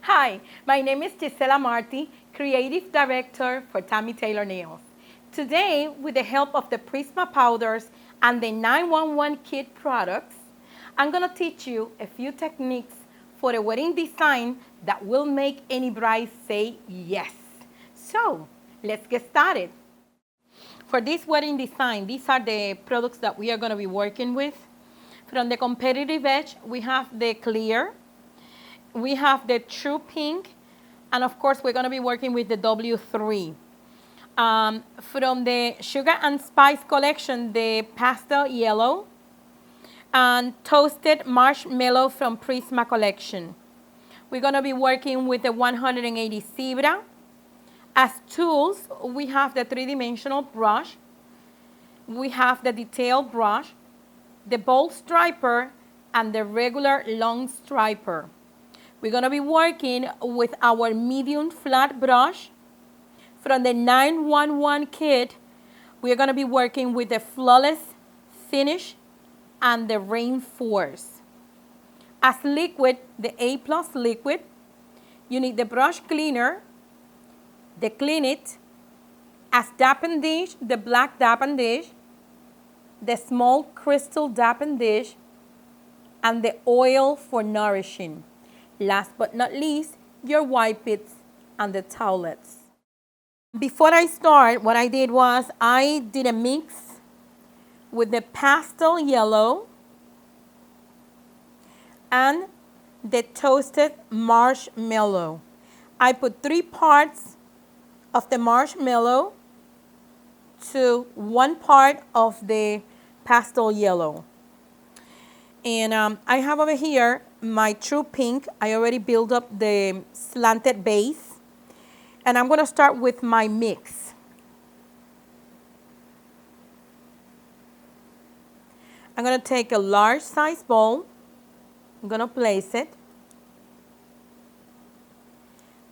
Hi, my name is Gisela Marti, Creative Director for Tammy Taylor Nails. Today, with the help of the Prisma powders and the 911 kit products, I'm going to teach you a few techniques for a wedding design that will make any bride say yes. So, let's get started. For this wedding design, these are the products that we are going to be working with. From the competitive edge, we have the clear, we have the true pink, and of course we're going to be working with the W3. From the Sugar and Spice collection, the pastel yellow, and toasted marshmallow from Prisma collection. We're going to be working with the 180 zebra. As tools, we have the three-dimensional brush, we have the detail brush, the bold striper, and the regular long striper. We're going to be working with our medium flat brush. From the 911 kit, we're going to be working with the Flawless Finish and the Reinforce. As liquid, the A+ liquid, you need the brush cleaner, the Clean It. As dappen dish, the black dappen dish, the small crystal dappen dish, and the oil for nourishing. Last but not least, your whippets and the towelettes. Before I start, what I did was I did a mix with the pastel yellow and the toasted marshmallow. I put 3 parts of the marshmallow to 1 part of the pastel yellow. And I have over here my true pink. I already built up the slanted base. And I'm going to start with my mix. I'm going to take a large size bowl. I'm going to place it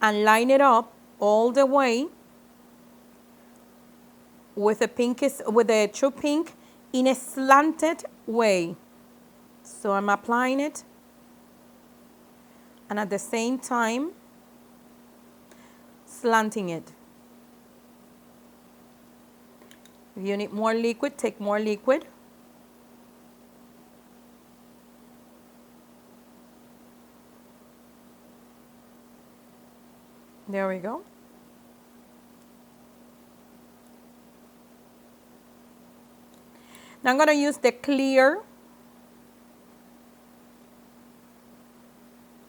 and line it up all the way with the true pink in a slanted way. So I'm applying it, and at the same time slanting it. If you need more liquid, take more liquid. There we go. Now I'm going to use the clear,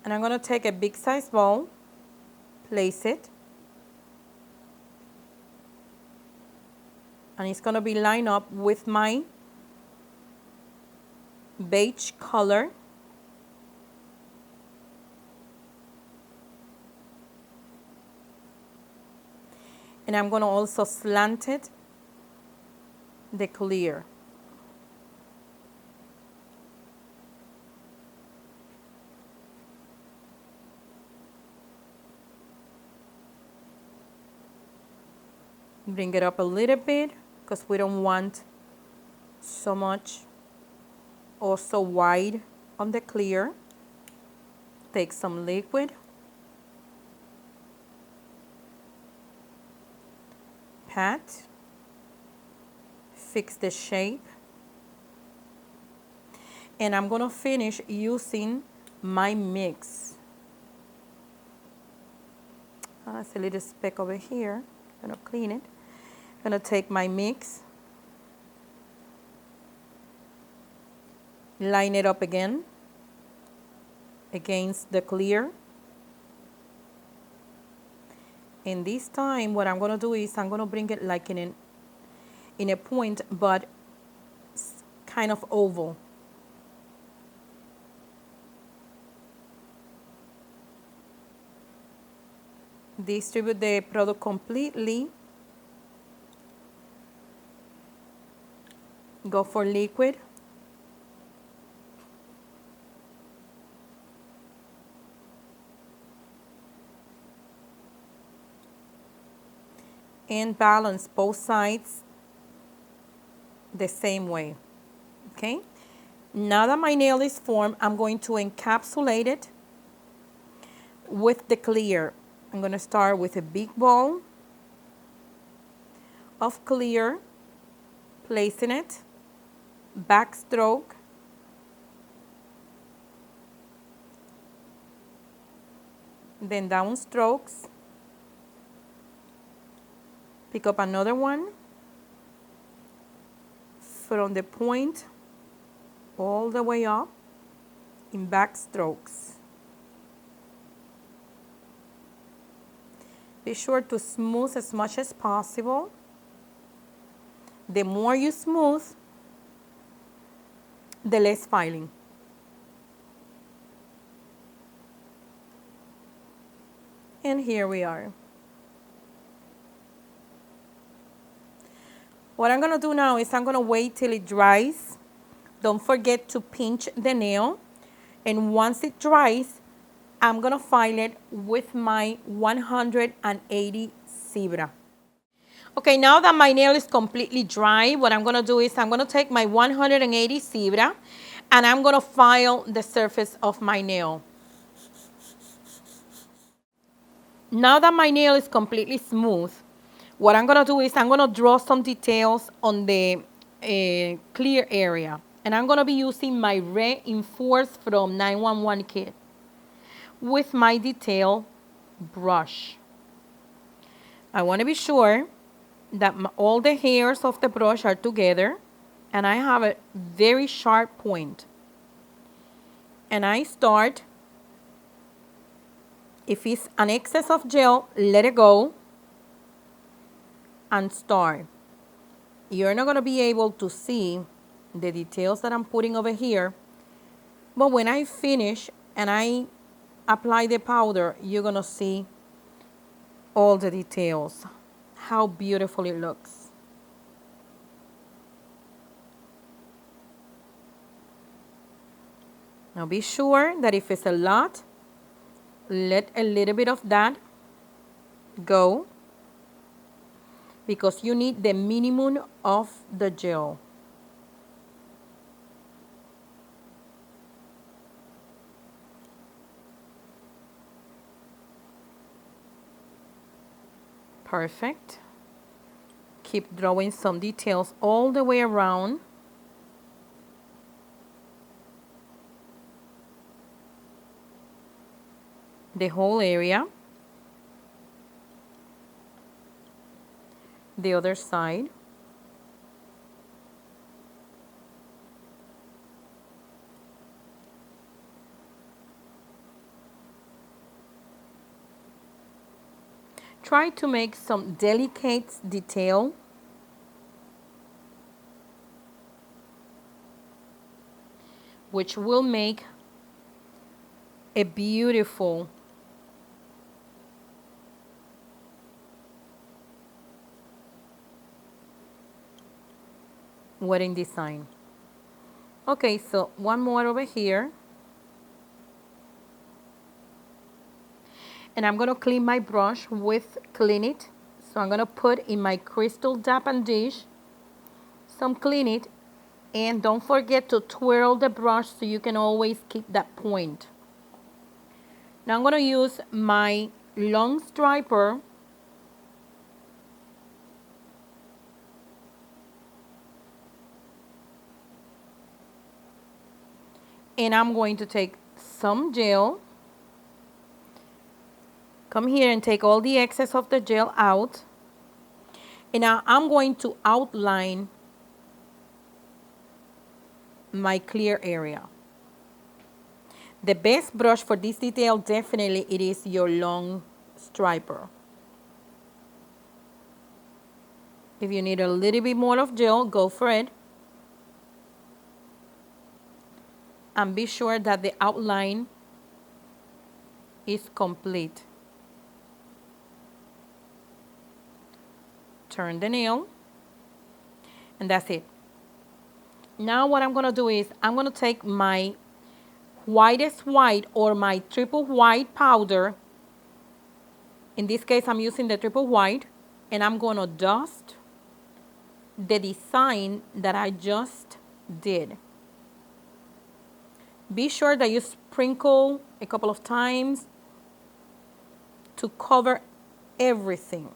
and I'm going to take a big size bowl, place it, and it's going to be lined up with my beige color. And I'm going to also slant it, the clear. Bring it up a little bit because we don't want so much or so wide on the clear. Take some liquid, pat, fix the shape, and I'm going to finish using my mix. That's a little speck over here. I'm going to clean it. I'm going to take my mix, line it up again against the clear. And this time what I'm going to do is I'm going to bring it like in a point, but kind of oval. Distribute the product completely. Go for liquid. And balance both sides the same way. Okay? Now that my nail is formed, I'm going to encapsulate it with the clear. I'm going to start with a big ball of clear, placing it, backstroke, then down strokes, pick up another one from the point all the way up in backstrokes. Be sure to smooth as much as possible. The more you smooth, the less filing. And here we are. What I'm going to do now is I'm going to wait till it dries. Don't forget to pinch the nail. And once it dries, I'm going to file it with my 180 Zebra. Okay, now that my nail is completely dry, what I'm going to do is I'm going to take my 180 Zebra and I'm going to file the surface of my nail. Now that my nail is completely smooth, what I'm going to do is I'm going to draw some details on the clear area. And I'm going to be using my Reinforce from 911 kit with my detail brush. I want to be sure that all the hairs of the brush are together and I have a very sharp point. And I start, if it's an excess of gel, let it go and start. You're not going to be able to see the details that I'm putting over here, but when I finish and I apply the powder, you're going to see all the details, how beautiful it looks. Now be sure that if it's a lot, let a little bit of that go because you need the minimum of the gel. Perfect. Keep drawing some details all the way around. The whole area. The other side. Try to make some delicate detail. Which will make a beautiful wedding design. Okay, so one more over here. And I'm going to clean my brush with Clean It. So I'm going to put in my crystal dab and dish some Clean It. And don't forget to twirl the brush so you can always keep that point. Now I'm going to use my long striper and I'm going to take some gel. Come here and take all the excess of the gel out. And now I'm going to outline my clear area. The best brush for this detail, definitely it is your long striper. If you need a little bit more of gel, go for it. And be sure that the outline is complete. Turn the nail, and that's it. Now what I'm going to do is I'm going to take my whitest white or my triple white powder. In this case, I'm using the triple white, and I'm going to dust the design that I just did. Be sure that you sprinkle a couple of times to cover everything.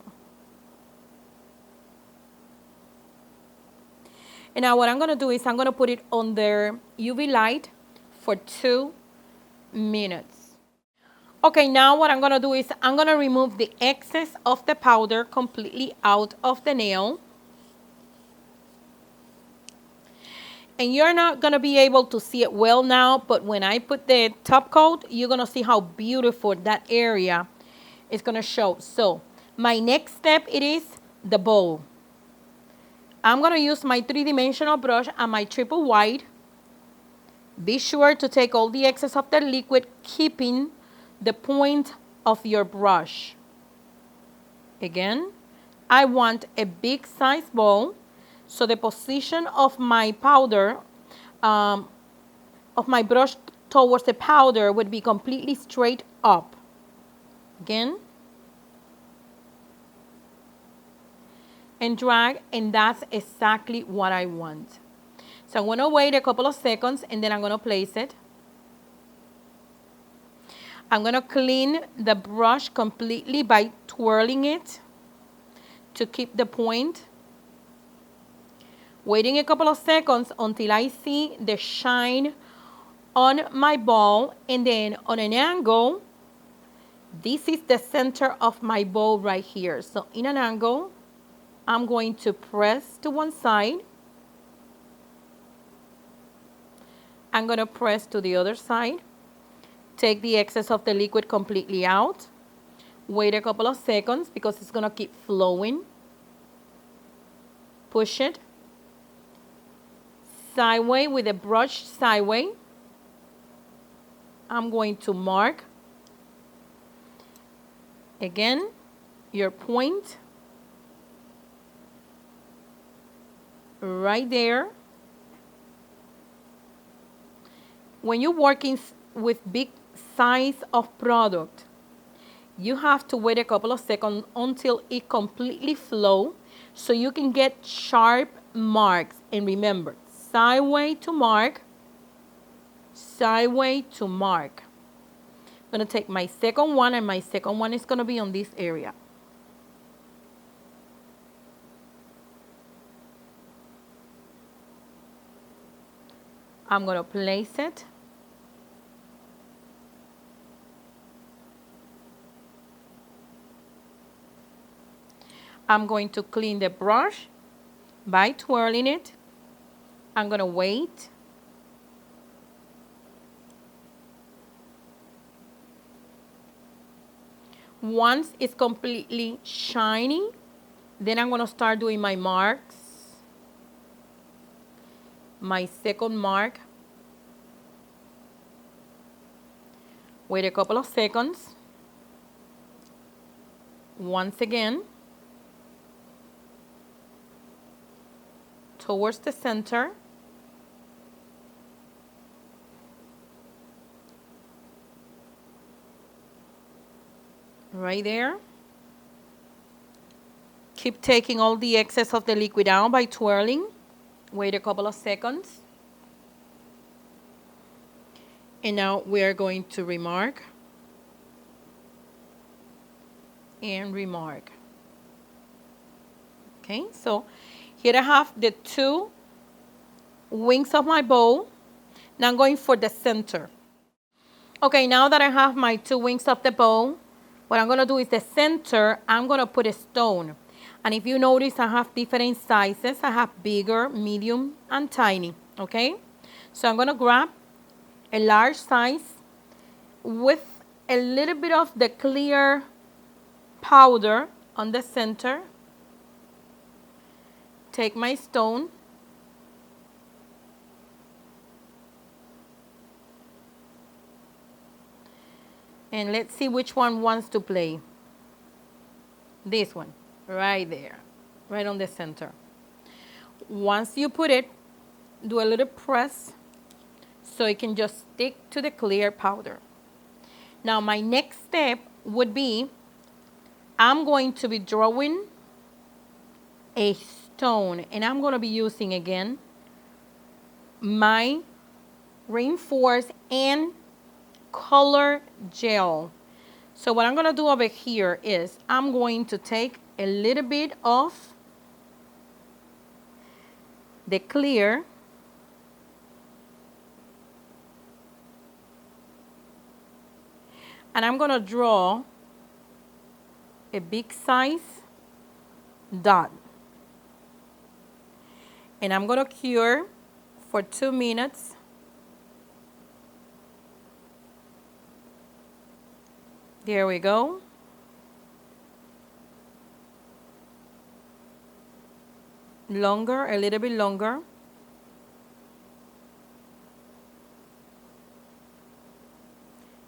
And now what I'm going to do is I'm going to put it under UV light for 2 minutes. Okay, now what I'm going to do is I'm going to remove the excess of the powder completely out of the nail. And you're not going to be able to see it well now, but when I put the top coat, you're going to see how beautiful that area is going to show. So my next step, it is the bowl. I'm going to use my 3-dimensional brush and my triple wide. Be sure to take all the excess of the liquid, keeping the point of your brush. Again, I want a big size bowl, so the position of my powder, of my brush towards the powder would be completely straight up. Again. And drag, and that's exactly what I want. So I'm going to wait a couple of seconds, and then I'm going to place it. I'm going to clean the brush completely by twirling it to keep the point. Waiting a couple of seconds until I see the shine on my ball, and then on an angle, this is the center of my bowl right here. So in an angle, I'm going to press to one side. I'm going to press to the other side. Take the excess of the liquid completely out. Wait a couple of seconds because it's going to keep flowing. Push it sideways with the brush sideways. I'm going to mark again your point right there. When you're working with big size of product, you have to wait a couple of seconds until it completely flows so you can get sharp marks. And remember, sideways to mark, sideways to mark. I'm going to take my second one, and my second one is going to be on this area. I'm going to place it. I'm going to clean the brush by twirling it. I'm going to wait. Once it's completely shiny, then I'm going to start doing my marks. My second mark. Wait a couple of seconds. Once again, towards the center. Right there. Keep taking all the excess of the liquid out by twirling. Wait a couple of seconds. And now we are going to remark and remark. Okay, so here I have the 2 wings of my bowl. Now I'm going for the center. Okay, now that I have my 2 wings of the bowl, what I'm going to do is the center, I'm going to put a stone. And if you notice, I have different sizes. I have bigger, medium, and tiny, okay? So I'm going to grab a large size with a little bit of the clear powder on the center. Take my stone. And let's see which one wants to play. This one, right there, right on the center. Once you put it, do a little press so it can just stick to the clear powder. Now my next step would be, I'm going to be drawing a stone, and I'm going to be using again my reinforced and color gel. So what I'm going to do over here is I'm going to take a little bit of the clear and I'm going to draw a big size dot. And I'm going to cure for 2 minutes. There we go. Longer, a little bit longer.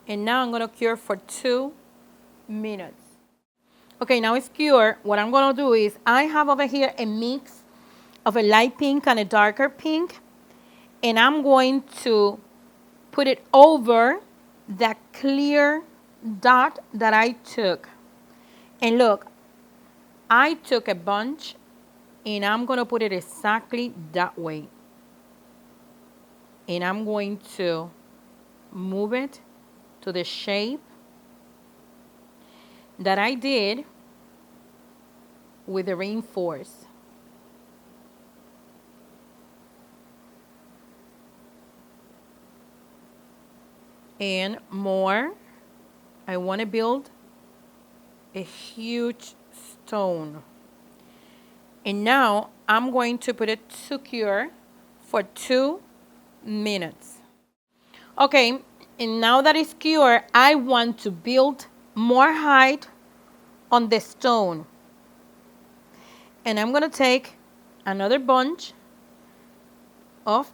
And now I'm going to cure for 2 minutes. Okay, now it's cured. What I'm going to do is I have over here a mix of a light pink and a darker pink. And I'm going to put it over that clear dot that I took. And look, I took a bunch and I'm going to put it exactly that way. And I'm going to move it to the shape that I did with the reinforce. And more, I want to build a huge stone. And now I'm going to put it to cure for 2 minutes. Okay, and now that it's cured, I want to build more height on the stone. And I'm going to take another bunch of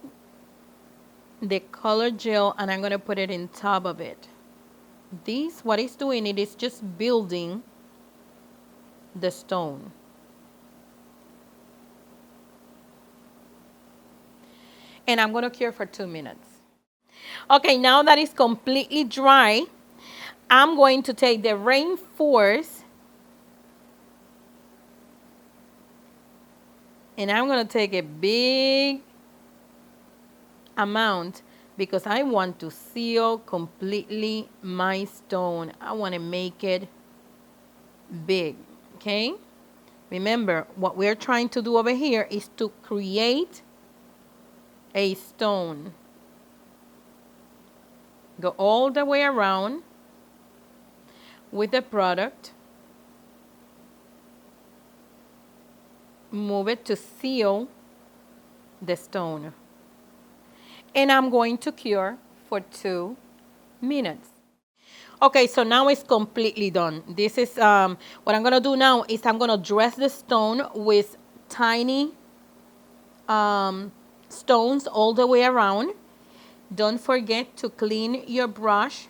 the color gel and I'm going to put it in top of it. This, what it's doing, it is just building the stone. And I'm going to cure for 2 minutes. Okay, now that it's completely dry, I'm going to take the reinforce and I'm going to take a big amount because I want to seal completely my stone. I want to make it big, okay? Remember, what we're trying to do over here is to create a stone. Go all the way around with the product. Move it to seal the stone. And I'm going to cure for 2 minutes. Okay, so now it's completely done. This is what I'm going to do now is I'm going to dress the stone with tiny stones all the way around. Don't forget to clean your brush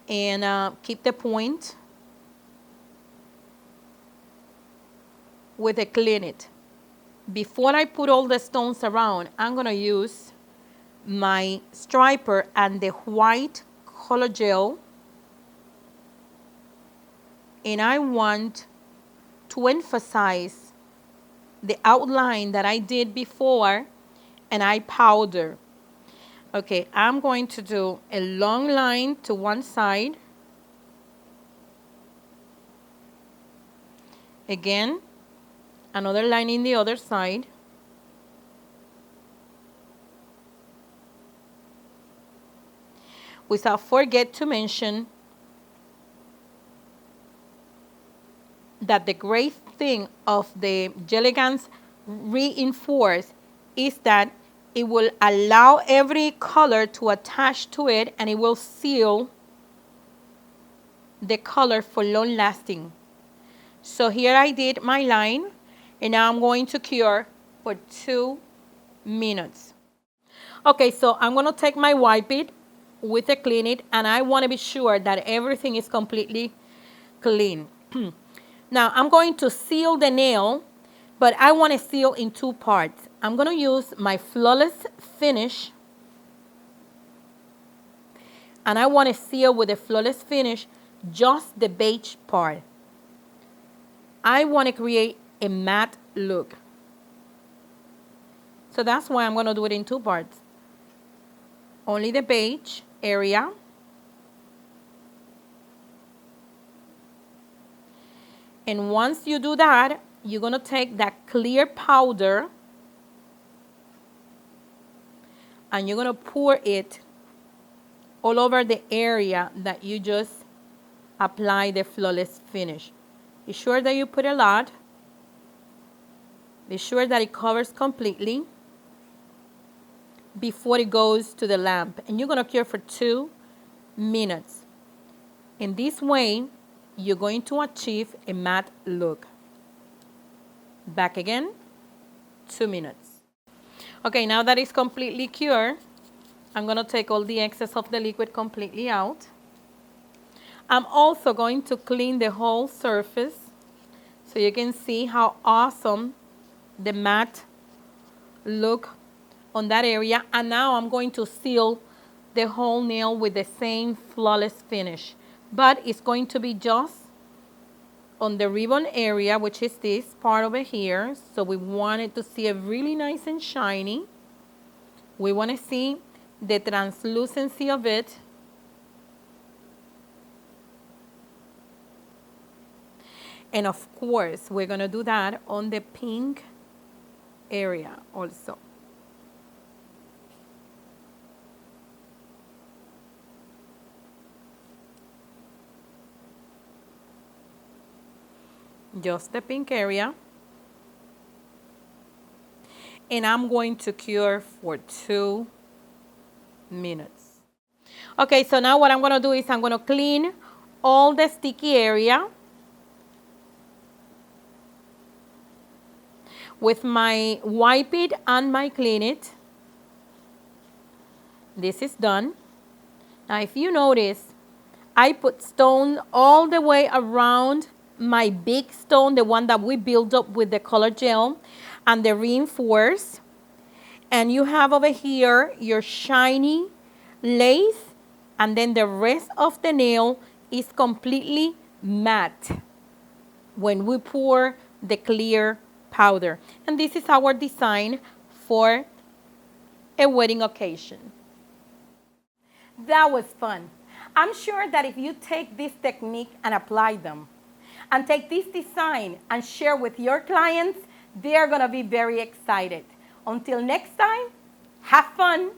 and keep the point with a clean it. Before I put all the stones around, I'm going to use my striper and the white color gel. And I want to emphasize the outline that I did before and I powder. Okay, I'm going to do a long line to one side. Again, another line in the other side. Without forget to mention that the great thing of the Jelly-Gans Reinforce is that it will allow every color to attach to it and it will seal the color for long lasting. So here I did my line and now I'm going to cure for 2 minutes. Okay, so I'm going to take my wipe it with a clean it and I want to be sure that everything is completely clean. Now I'm going to seal the nail, but I want to seal in 2 parts. I'm going to use my Flawless Finish and I want to seal with the Flawless Finish just the beige part. I want to create a matte look. So that's why I'm going to do it in 2 parts. Only the beige area And once you do that, you're going to take that clear powder and you're going to pour it all over the area that you just apply the flawless finish. Be sure that you put a lot. Be sure that it covers completely before it goes to the lamp. And you're going to cure for 2 minutes. In this way, you're going to achieve a matte look. Back again, 2 minutes. Okay, now that it's completely cured, I'm going to take all the excess of the liquid completely out. I'm also going to clean the whole surface so you can see how awesome the matte look on that area. And now I'm going to seal the whole nail with the same flawless finish. But it's going to be just on the ribbon area, which is this part over here. So we want it to see it really nice and shiny. We want to see the translucency of it. And of course, we're going to do that on the pink area also. Just the pink area. And I'm going to cure for 2 minutes. Okay, so now what I'm going to do is I'm going to clean all the sticky area with my Wipe It and my Clean It. This is done. Now if you notice, I put stone all the way around my big stone, the one that we built up with the color gel and the reinforce. And you have over here your shiny lace, and then the rest of the nail is completely matte when we pour the clear powder. And this is our design for a wedding occasion. That was fun. I'm sure that if you take this technique and apply them, and take this design and share with your clients, they're going to be very excited. Until next time, have fun.